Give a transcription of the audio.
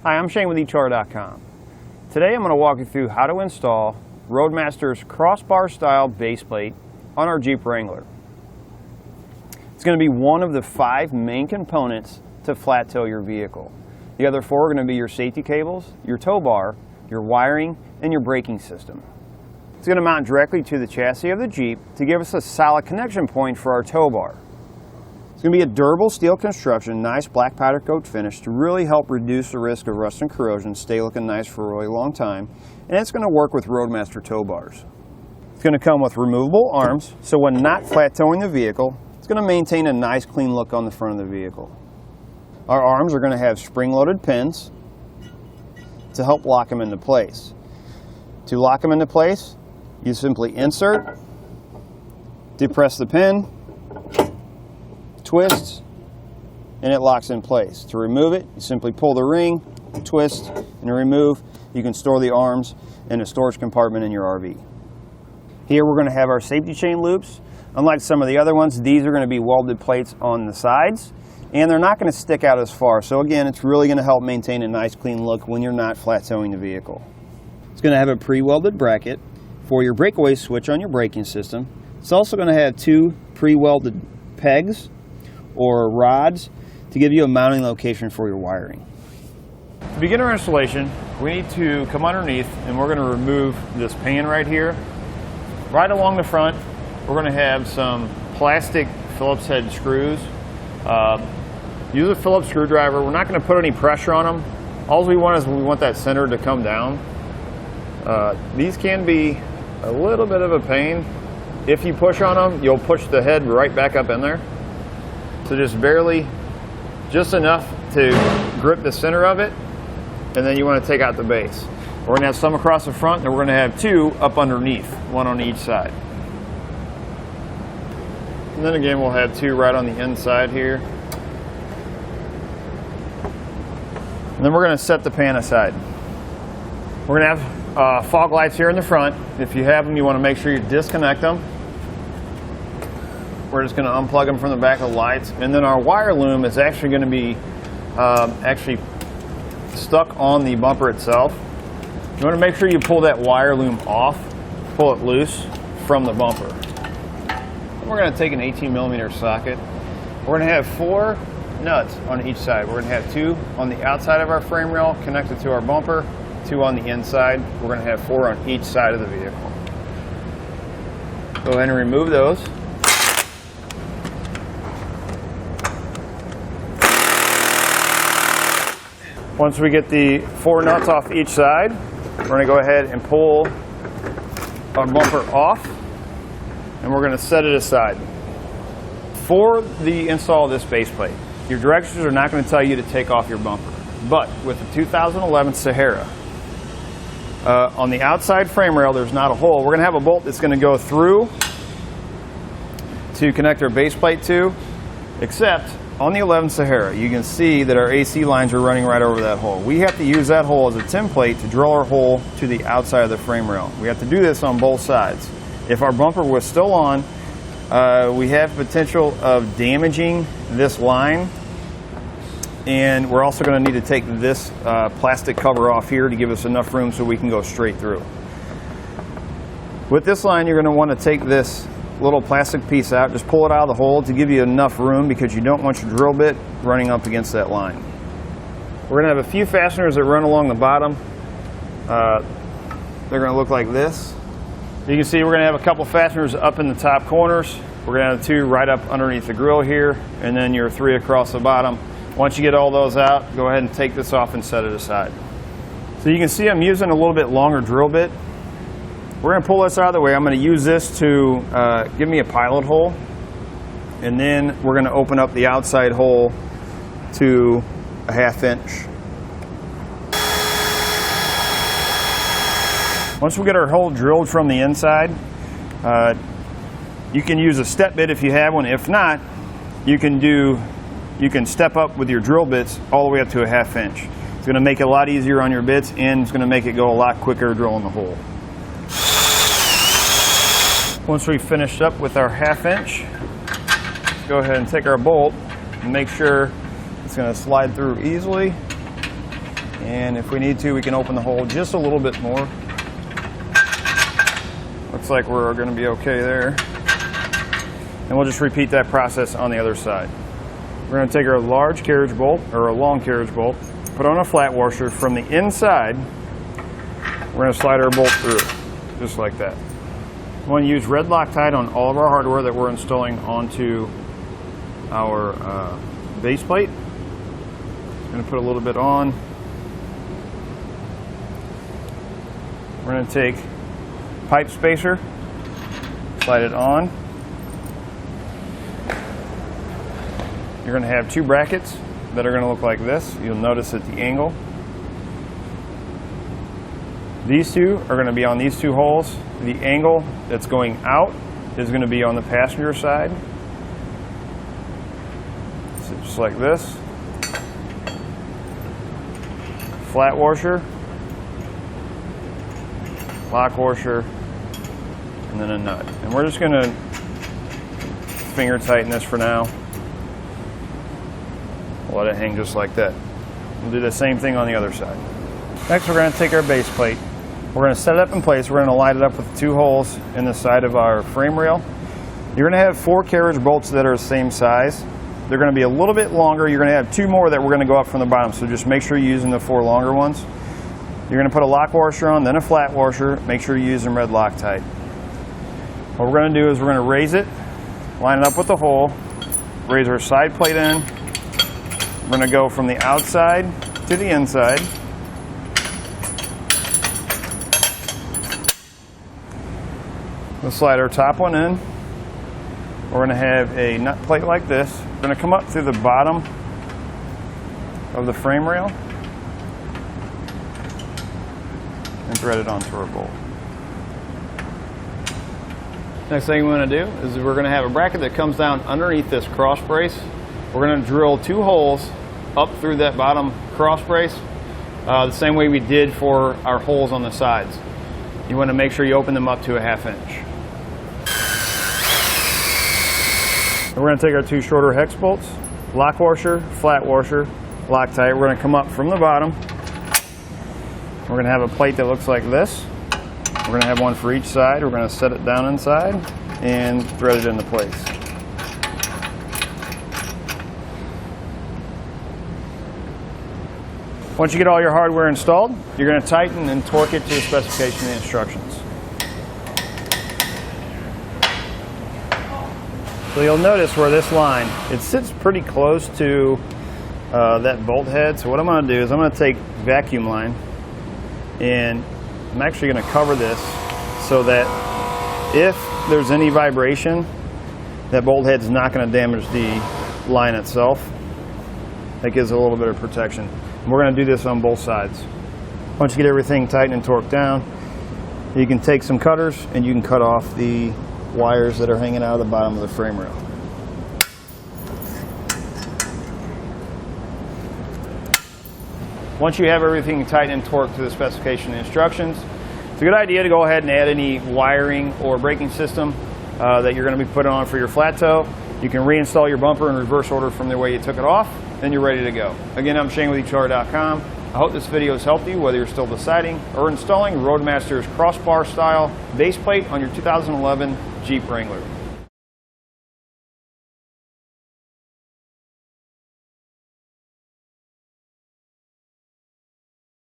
Hi, I'm Shane with eChar.com. Today I'm going to walk you through how to install Roadmaster's Crossbar-Style base plate on our Jeep Wrangler. It's going to be one of the 5 main components to flat tow your vehicle. The other 4 are going to be your safety cables, your tow bar, your wiring, and your braking system. It's going to mount directly to the chassis of the Jeep to give us a solid connection point for our tow bar. It's going to be a durable steel construction, nice black powder coat finish to really help reduce the risk of rust and corrosion, stay looking nice for a really long time, and it's going to work with Roadmaster tow bars. It's going to come with removable arms, so when not flat towing the vehicle, it's going to maintain a nice clean look on the front of the vehicle. Our arms are going to have spring-loaded pins to help lock them into place. To lock them into place, you simply insert, depress the pin, twist, and it locks in place. To remove it, you simply pull the ring, twist, and remove. You can store the arms in a storage compartment in your RV. Here we're going to have our safety chain loops. Unlike some of the other ones, these are going to be welded plates on the sides, and they're not going to stick out as far. So again, it's really going to help maintain a nice clean look when you're not flat towing the vehicle. It's going to have a pre-welded bracket for your breakaway switch on your braking system. It's also going to have 2 pre-welded pegs or rods to give you a mounting location for your wiring. To begin our installation, we need to come underneath and we're going to remove this pan right here. Right along the front, we're going to have some plastic Phillips head screws. Use a Phillips screwdriver. We're not going to put any pressure on them. All we want is we want that center to come down. These can be a little bit of a pain. If you push on them, you'll push the head right back up in there. So just barely, just enough to grip the center of it, and then you want to take out the base. We're going to have some across the front, and we're going to have 2 up underneath, 1 on each side. And then again, we'll have 2 right on the inside here. And then we're going to set the pan aside. We're going to have fog lights here in the front. If you have them, you want to make sure you disconnect them. We're just going to unplug them from the back of the lights. And then our wire loom is actually going to be stuck on the bumper itself. You want to make sure you pull that wire loom off, pull it loose from the bumper. And we're going to take an 18mm socket. We're going to have 4 nuts on each side. We're going to have 2 on the outside of our frame rail connected to our bumper, 2 on the inside. We're going to have 4 on each side of the vehicle. Go ahead and remove those. Once we get the 4 nuts off each side, we're going to go ahead and pull our bumper off, and we're going to set it aside. For the install of this base plate, your directions are not going to tell you to take off your bumper. But with the 2011 Sahara, on the outside frame rail, there's not a hole. We're going to have a bolt that's going to go through to connect our base plate to, except on the 11 Sahara, you can see that our AC lines are running right over that hole. We have to use that hole as a template to drill our hole to the outside of the frame rail. We have to do this on both sides. If our bumper was still on, we have potential of damaging this line, and we're also going to need to take this plastic cover off here to give us enough room so we can go straight through. With this line, you're going to want to take this little plastic piece out, just pull it out of the hole to give you enough room because you don't want your drill bit running up against that line. We're going to have a few fasteners that run along the bottom. They're going to look like this. You can see we're going to have a couple fasteners up in the top corners. We're going to have 2 right up underneath the grill here, and then your 3 across the bottom. Once you get all those out, go ahead and take this off and set it aside. So you can see I'm using a little bit longer drill bit. We're going to pull this out of the way. I'm going to use this to give me a pilot hole, and then we're going to open up the outside hole to a 1/2 inch. Once we get our hole drilled from the inside, you can use a step bit if you have one. If not, you can step up with your drill bits all the way up to a 1/2 inch. It's going to make it a lot easier on your bits, and it's going to make it go a lot quicker drilling the hole. Once we've finished up with our 1/2 inch, let's go ahead and take our bolt and make sure it's going to slide through easily. And if we need to, we can open the hole just a little bit more. Looks like we're going to be okay there. And we'll just repeat that process on the other side. We're going to take our large carriage bolt, or a long carriage bolt, put on a flat washer. From the inside, we're going to slide our bolt through, just like that. We want to use red Loctite on all of our hardware that we're installing onto our base plate. I'm going to put a little bit on. We're going to take pipe spacer, slide it on. You're going to have two brackets that are going to look like this. You'll notice at the angle. These two are going to be on these two holes. The angle that's going out is going to be on the passenger side. So just like this. Flat washer, lock washer, and then a nut. And we're just going to finger tighten this for now. Let it hang just like that. We'll do the same thing on the other side. Next, we're going to take our base plate. We're going to set it up in place. We're going to line it up with two holes in the side of our frame rail. You're going to have 4 carriage bolts that are the same size. They're going to be a little bit longer. You're going to have 2 more that we're going to go up from the bottom, so just make sure you're using the 4 longer ones. You're going to put a lock washer on, then a flat washer. Make sure you're using red Loctite. What we're going to do is we're going to raise it, line it up with the hole, raise our side plate in. We're going to go from the outside to the inside. We'll slide our top one in. We're going to have a nut plate like this. We're going to come up through the bottom of the frame rail and thread it onto our bolt. Next thing we want to do is we're going to have a bracket that comes down underneath this cross brace. We're going to drill 2 holes up through that bottom cross brace the same way we did for our holes on the sides. You want to make sure you open them up to a 1/2 inch. We're going to take our 2 shorter hex bolts, lock washer, flat washer, Loctite. We're going to come up from the bottom. We're going to have a plate that looks like this. We're going to have one for each side. We're going to set it down inside and thread it into place. Once you get all your hardware installed, you're going to tighten and torque it to the specification and instructions. So you'll notice where this line, it sits pretty close to that bolt head. So what I'm going to do is I'm going to take vacuum line, and I'm actually going to cover this so that if there's any vibration, that bolt head's not going to damage the line itself. That gives it a little bit of protection. And we're going to do this on both sides. Once you get everything tightened and torqued down, you can take some cutters and you can cut off the wires that are hanging out of the bottom of the frame rail. Once you have everything tightened and torqued to the specification and instructions, it's a good idea to go ahead and add any wiring or braking system that you're going to be putting on for your flat toe. You can reinstall your bumper in reverse order from the way you took it off, then you're ready to go. Again, I'm Shane with eachother.com. I hope this video has helped you, whether you're still deciding or installing Roadmaster's Crossbar-Style base plate on your 2011 Jeep Wrangler.